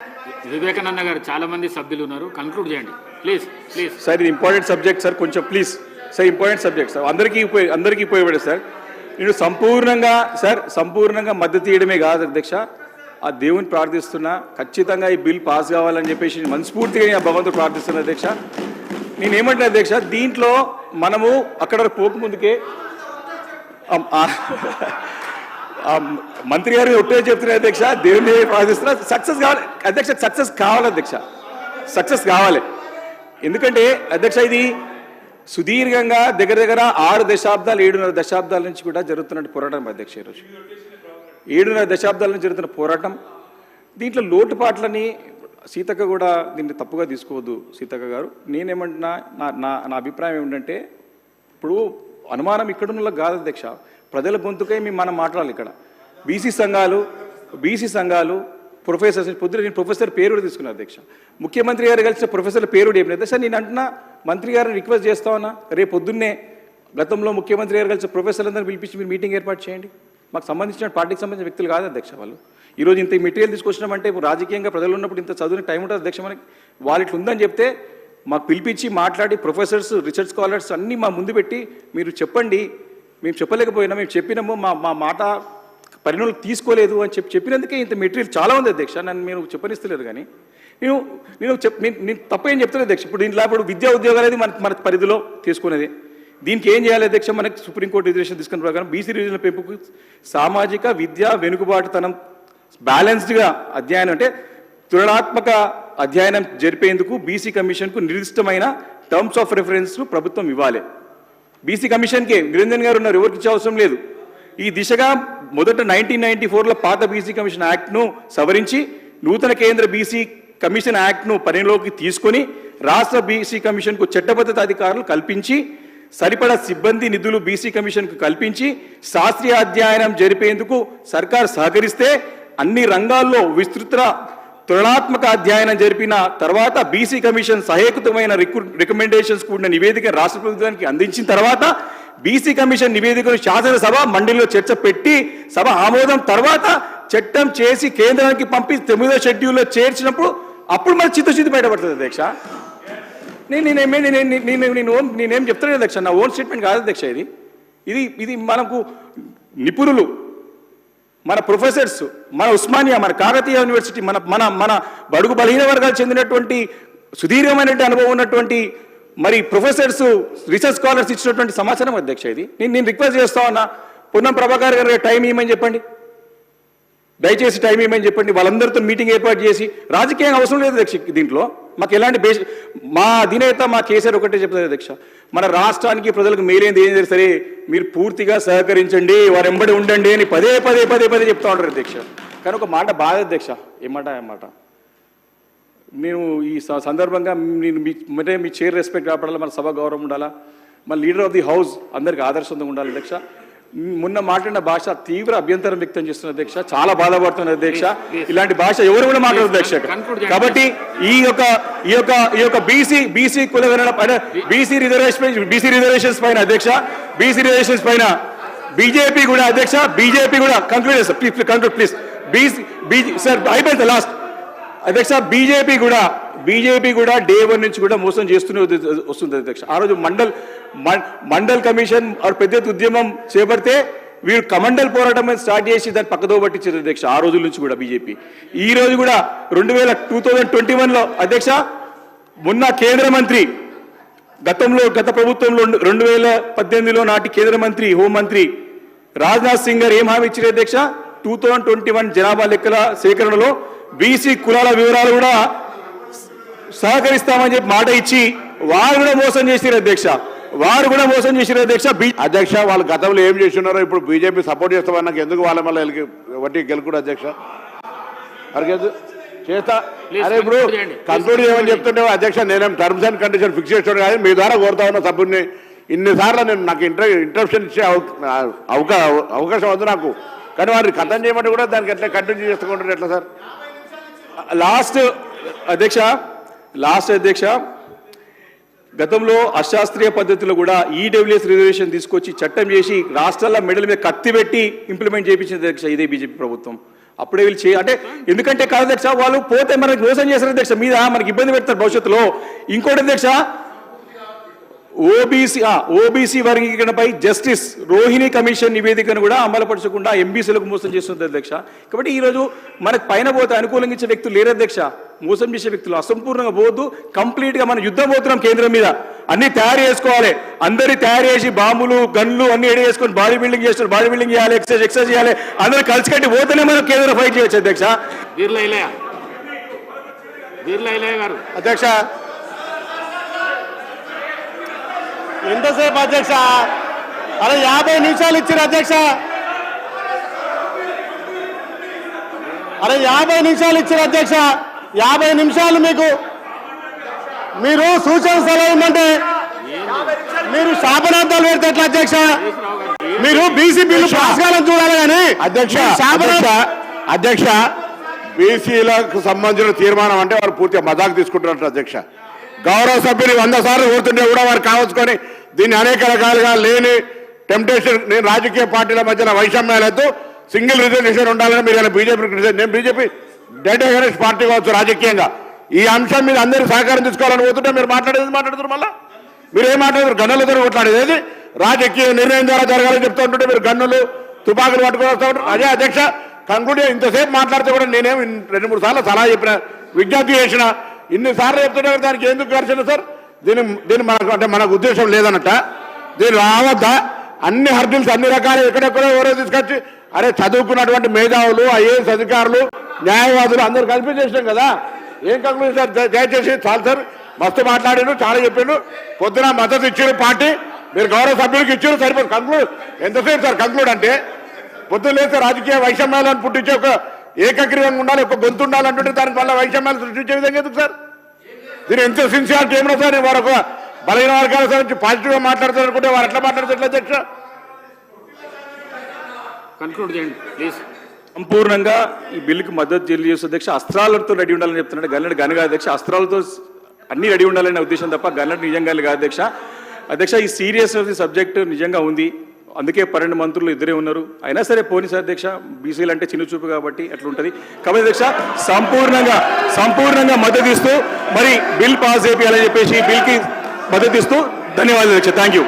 వివేకానంద గారు చాలా మంది సభ్యులు ఉన్నారు, కంక్లూడ్ చేయండి ప్లీజ్. సార్ ఇది ఇంపార్టెంట్ సబ్జెక్ట్ సార్, కొంచెం please sir, important subject sir, అందరికీ ఉపయోగపడే సార్. నేను సంపూర్ణంగా మద్దతు ఇవ్వడమే కాదు అధ్యక్ష, ఆ దేవుని ప్రార్థిస్తున్నా ఖచ్చితంగా ఈ బిల్ పాస్ కావాలని చెప్పేసి మనస్ఫూర్తిగా నేను భగవంతుడు ప్రార్థిస్తున్నా అధ్యక్ష. నేనేమంటున్నా అధ్యక్ష, దీంట్లో మనము అక్కడ పోకముందుకే మంత్రి గారు ఒట్టే చెప్తున్నారు అధ్యక్ష, దేవుని ప్రార్థిస్తున్నా సక్సెస్ కావాలి అధ్యక్ష, సక్సెస్ కావాలి అధ్యక్ష, సక్సెస్ కావాలి. ఎందుకంటే అధ్యక్ష ఇది సుదీర్ఘంగా దగ్గర 6 దశాబ్దాలు 7.5 దశాబ్దాల నుంచి కూడా జరుగుతున్న పోరాటం అధ్యక్ష. ఈరోజు 7.5 దశాబ్దాల నుంచి జరుగుతున్న పోరాటం, దీంట్లో లోటుపాట్లని సీతక్క కూడా దీన్ని తప్పుగా తీసుకోవద్దు. సీతక్క గారు నేనేమంటున్నా, నా అభిప్రాయం ఏమిటంటే, ఇప్పుడు అనుమానం ఇక్కడున్న కాదు అధ్యక్ష, ప్రజల గొంతుకై మనం మాట్లాడాలి. ఇక్కడ బీసీ సంఘాలు ప్రొఫెసర్స్, పొద్దున నేను ప్రొఫెసర్ పేరు కూడా తీసుకున్నాను అధ్యక్ష. ముఖ్యమంత్రి గారు కలిసిన ప్రొఫెసర్ల పేరు ఏం లేదు సార్. నేను అంటున్నా మంత్రి గారిని రిక్వెస్ట్ చేస్తా ఉన్నా, రేపు పొద్దున్నే గతంలో ముఖ్యమంత్రి గారు కలిసి ప్రొఫెసర్లందరూ పిలిపించి మీరు మీటింగ్ ఏర్పాటు చేయండి. మాకు సంబంధించిన పార్టీకి సంబంధించిన వ్యక్తులు కాదు అధ్యక్ష వాళ్ళు. ఈరోజు ఇంత మెటీరియల్ తీసుకొచ్చినామంటే రాజకీయంగా ప్రజలు ఉన్నప్పుడు ఇంత చదువుని టైం ఉంటుంది అధ్యక్ష మనకి. వాళ్ళు ఇట్లా ఉందని చెప్తే మాకు పిలిపించి మాట్లాడి ప్రొఫెసర్స్, రీసెర్చ్ స్కాలర్స్ అన్నీ మా ముందు పెట్టి మీరు చెప్పండి, మేము చెప్పలేకపోయినా మేము చెప్పినాము, మా మాట పరిణామం తీసుకోలేదు అని చెప్పినందుకే ఇంత మెటీరియల్ చాలా ఉంది అధ్యక్ష. నన్ను మీరు చెప్పనిస్తలేదు. కానీ నేను తప్పేం చెప్తలేదు అధ్యక్ష. ఇప్పుడు విద్యా ఉద్యోగాలు అనేది మన పరిధిలో తీసుకునేది. దీనికి ఏం చేయాలి అధ్యక్ష, మనకి సుప్రీంకోర్టు రిజర్వేషన్ తీసుకున్న ప్రకారం బీసీ రిజర్వేషన్ల పెంపుకు సామాజిక విద్యా వెనుకబాటుతనం బ్యాలెన్స్డ్గా అధ్యయనం అంటే తులనాత్మక అధ్యయనం జరిపేందుకు బీసీ కమిషన్కు నిర్దిష్టమైన టర్మ్స్ ఆఫ్ రెఫరెన్స్ ప్రభుత్వం ఇవ్వాలి. బీసీ కమిషన్కే నిరంజన్ గారు ఉన్నారు, ఎవరికి ఇచ్చే అవసరం లేదు. ఈ దిశగా మొదట 1994లో పాత బీసీ కమిషన్ యాక్ట్ను సవరించి నూతన కేంద్ర బీసీ కమిషన్ యాక్ట్ను పరిగణలోకి తీసుకొని రాష్ట్ర బీసీ కమిషన్కు చట్టబద్ధత అధికారులు కల్పించి సరిపడా సిబ్బంది నిధులు బీసీ కమిషన్కు కల్పించి శాస్త్రీయ అధ్యయనం జరిపేందుకు సర్కార్ సహకరిస్తే అన్ని రంగాల్లో విస్తృత తులనాత్మక అధ్యయనం జరిపిన తర్వాత బీసీ కమిషన్ సహేతుకమైన రికమెండేషన్స్ కూడిన నివేదిక రాష్ట్ర ప్రభుత్వానికి అందించిన తర్వాత బీసీ కమిషన్ నివేదికను శాసనసభ మండలిలో చర్చ పెట్టి సభ ఆమోదం తర్వాత చట్టం చేసి కేంద్రానికి పంపి 9వ షెడ్యూల్లో చేర్చినప్పుడు అప్పుడు మన చిత్తశుద్ధి బయటపడుతుంది అధ్యక్ష. నేనేం చెప్తాను అధ్యక్ష, నా ఓన్ స్టేట్మెంట్ కాదు అధ్యక్ష. ఇది మనకు నిపుణులు, మన ప్రొఫెసర్స్, మన ఉస్మానియా, మన కాకతీయ యూనివర్సిటీ, మన బడుగు బలహీన వర్గాలు చెందినటువంటి సుదీర్ఘమైనటువంటి అనుభవం ఉన్నటువంటి మరి ప్రొఫెసర్స్, రీసెర్చ్ స్కాలర్స్ ఇచ్చినటువంటి సమాచారం అధ్యక్ష. ఇది నేను రిక్వెస్ట్ చేస్తా ఉన్నా, పొన్నం ప్రభాకర్ గారు టైం ఇవ్వమని చెప్పండి, దయచేసి టైం ఇవ్వమని చెప్పండి. వాళ్ళందరితో మీటింగ్ ఏర్పాటు చేసి, రాజకీయంగా అవసరం లేదు అధ్యక్ష దీంట్లో, మాకు ఎలాంటి మా అధినేత మా కేసీఆర్ ఒకటే చెప్తారు అధ్యక్ష, మన రాష్ట్రానికి ప్రజలకు మేలేంది ఏం సరే మీరు పూర్తిగా సహకరించండి, వారు ఎంబడి ఉండండి అని పదే చెప్తా ఉంటారు అధ్యక్ష. కానీ ఒక మాట బాధ అధ్యక్ష, ఏమాట నేను ఈ సందర్భంగా మీ చైర్ రెస్పెక్ట్ కాపాడాలా, మన సభ గౌరవం ఉండాలా, మన లీడర్ ఆఫ్ ది హౌస్ అందరికి ఆదర్శంగా ఉండాలి అధ్యక్ష. మొన్న మాట్లాడిన భాష తీవ్ర అభ్యంతరం వ్యక్తం చేస్తున్న అధ్యక్ష, చాలా బాధపడుతున్న అధ్యక్ష. ఇలాంటి భాష ఎవరు కూడా మాట్లాడదు అధ్యక్ష. కాబట్టి ఈ యొక్క బీసీ కులగణన పైన బీసీ రిజర్వేషన్స్ పైన అధ్యక్ష, బీసీ రిజర్వేషన్స్ పైన బీజేపీ కూడా అధ్యక్ష, బీజేపీ కూడా కంక్లూడ్ చేస్తారు ప్లీజ్. సార్ అయిపోయింది లాస్ట్ అధ్యక్ష. బీజేపీ కూడా డే 1 నుంచి కూడా మోసం చేస్తూనే వస్తుంది అధ్యక్ష. ఆ రోజు మండల్ కమిషన్ పెద్ద ఉద్యమం చేపడితే వీరు కమండల్ పోరాటం స్టార్ట్ చేసి దాన్ని పక్కదో పట్టించారు అధ్యక్ష. ఆ రోజుల నుంచి కూడా బీజేపీ ఈ రోజు కూడా 2021లో అధ్యక్ష, మొన్న కేంద్ర మంత్రి గత ప్రభుత్వంలో 2018లో నాటి కేంద్ర మంత్రి హోంమంత్రి రాజ్నాథ్ సింగ్ గారు ఏం హామీ ఇచ్చారు అధ్యక్ష, 2021 జనాభా లెక్కల సేకరణలో బీసీ కులాల వివరాలు కూడా సహకరిస్తామని చెప్పి మాట ఇచ్చి వారు కూడా మోసం చేశారు అధ్యక్ష. అధ్యక్ష వాళ్ళు గతంలో ఏం చేస్తున్నారో ఇప్పుడు బీజేపీ సపోర్ట్ చేస్తామని నాకు ఎందుకు వాళ్ళ మళ్ళీ వడ్డీ గెలుకుడు అధ్యక్ష చేస్తా. అదే ఇప్పుడు కంక్లూడ్ చేయమని చెప్తుంటే అధ్యక్ష, నేనేం టర్మ్స్ అండ్ కండిషన్ ఫిక్స్ చేస్తాను కానీ మీ ద్వారా కోరుతా ఉన్న సభ్యుడిని ఇన్నిసార్లు నేను నాకు ఇంటరప్షన్ ఇచ్చే అవకాశం వద్దు నాకు. కానీ వారిని ఖతం చేయమంటే కూడా దానికి ఎట్లా కంటిన్యూ చేసుకుంటారు ఎట్లా సార్? లాస్ట్ అధ్యక్ష గతంలో అశాస్త్రీయ పద్ధతిలో కూడా ఈడబ్ల్యూఎస్ రిజర్వేషన్ తీసుకొచ్చి చట్టం చేసి రాష్ట్రాల మెడల మీద కత్తి పెట్టి ఇంప్లిమెంట్ చేయించింది అధ్యక్ష ఇదే బీజేపీ ప్రభుత్వం. అప్పుడే వీళ్ళు అంటే ఎందుకంటే కాదు అధ్యక్ష, వాళ్ళు పోతే మనకి మోసం చేశారు అధ్యక్ష, మీద మనకి ఇబ్బంది పెడతారు భవిష్యత్తులో. ఇంకోటి అధ్యక్ష, ఓబీసీ వర్గీకరణపై జస్టిస్ రోహిణి కమిషన్ నివేదికను కూడా అమలుపరచకుండా ఎంబీసీలకు మోసం చేస్తుంది అధ్యక్ష. కాబట్టి ఈరోజు మనకు పైన పోతే అనుకూలంగా ఇచ్చే వ్యక్తులు లేరు అధ్యక్ష, మోసం చేసే వ్యక్తులు. అసంపూర్ణంగా పోవద్దు, కంప్లీట్గా మనం యుద్ధం పోతున్నాం కేంద్రం మీద. అన్ని తయారు చేసుకోవాలి, అందరి తయారు చేసి బాంబులు గన్లు అన్ని రెడీ చేసుకొని బాడీ బిల్డింగ్ చేస్తారు, బాడీ బిల్డింగ్ చేయాలి, ఎక్సర్సైజ్ చేయాలి, అందరూ కలిసి కట్టి పోతేనే మనం కేంద్రం ఫైట్ చేయొచ్చు అధ్యక్ష. వీర్ల ఇలయ్య గారు. అధ్యక్ష ఎంతసేపు అధ్యక్ష? అరే 50 నిమిషాలు ఇచ్చారు అధ్యక్ష. అరే 50 నిమిషాలు ఇచ్చారు అధ్యక్ష. 50 నిమిషాలు మీరు సూచన సలహా ఉందంటే మీరు శాపనార్థాలు పెడితే ఎట్లా అధ్యక్ష? మీరు బీసీ బిల్లు పాస్ కావాలని చూడాలి కానీ అధ్యక్ష బీసీలకు సంబంధించిన తీర్మానం అంటే వారు పూర్తిగా మజాకు తీసుకుంటున్నట్టు అధ్యక్ష. గౌరవ సభ్యులు 100 సార్లు కోరుతుంటే కూడా వారు కావచ్చుకొని దీన్ని అనేక రకాలుగా లేని టెంప్టేషన్, నేను రాజకీయ పార్టీల మధ్యన వైషమ్యాలతో సింగిల్ రిజర్వేషన్ ఉండాలని మీరు ఇలా బీజేపీ, నేను బీజేపీ డెడ్ అగెనిస్ట్ పార్టీ కావచ్చు రాజకీయంగా. ఈ అంశం మీద అందరూ సహకారం తీసుకోవాలని పోతుంటే మీరు మాట్లాడుతున్నారు. మళ్ళీ మీరు ఏం మాట్లాడుతారు? గన్నులతో కొట్లాడేది ఏది? రాజకీయ నిర్ణయం ద్వారా జరగాలని చెప్తూ ఉంటుంటే మీరు గన్నులు తుపాకులు పట్టుకొని వస్తూ ఉంటారు. అదే అధ్యక్ష కంక్లూడ్ ఇంతసేపు మాట్లాడితే కూడా నేనేం 2-3 సార్లు సలహా చెప్పిన, విజ్ఞప్తి చేసిన, ఇన్నిసార్లు చెప్తుంటే దానికి ఎందుకు ఘర్షణ సార్? దీని మనకు అంటే మనకు ఉద్దేశం లేదన్నట్ట, దీని రావద్దా? అన్ని హర్డిల్స్ అన్ని రకాలు ఎక్కడెక్కడో ఎవరో తీసుకొచ్చి అరే చదువుకున్నటువంటి మేధావులు, ఐఏఎస్ అధికారులు, న్యాయవాదులు అందరూ కలిపి చేసినాం కదా. ఏం కంక్లూజన్ సార్? దయచేసి చాలు సార్, మస్తు మాట్లాడారు, చాలా చెప్పిండు, పొద్దున మద్దతు ఇచ్చారు పార్టీ, మీరు గౌరవ సభ్యులకు ఇచ్చారు, సరిపోదు. కంక్లూడ్ ఎంతసేపు సార్? కంక్లూడ్ అంటే పొద్దున లేస్తే రాజకీయ వైషమ్యాలను పుట్టించే ఒక ఏకగ్రీవంగా ఉండాలి, ఒక గొంతు ఉండాలంటుంటే దానికి వల్ల వైషమ్యాలు సృష్టించే విధంగా ఎందుకు సార్? దీని ఎంత సిన్సియారిటీ ఏమన్నా సార్? వారు ఒక బలహీన వర్గాల గురించి పాజిటివ్గా మాట్లాడతారు అనుకుంటే వారు ఎట్లా మాట్లాడతారు అధ్యక్ష? కన్క్లూడ్ చేయండి ప్లీజ్. సంపూర్ణంగా ఈ బిల్లుకి మద్దతు తెలియజేస్తుంది అధ్యక్ష. అస్త్రాలతో రెడీ ఉండాలని చెప్తున్నాడు. గల్లెడు గనగా అధ్యక్ష, అస్త్రాలతో అన్ని రెడీ ఉండాలనే ఉద్దేశం తప్ప గల్లెడు నిజంగా కాదు అధ్యక్ష. అధ్యక్ష ఈ సీరియస్ సబ్జెక్టు నిజంగా ఉంది, అందుకే 12 మంత్రులు ఇద్దరే ఉన్నారు. అయినా సరే పోనీ సార్ అధ్యక్ష, బీసీలు అంటే చిన్న చూపు కాబట్టి అట్లుంటుంది. కాబట్టి అధ్యక్ష సంపూర్ణంగా మద్దతు ఇస్తూ మరి బిల్ పాస్ చేయాలని చెప్పేసి బిల్కి మద్దతు ఇస్తూ ధన్యవాదాలు అధ్యక్ష. Thank you.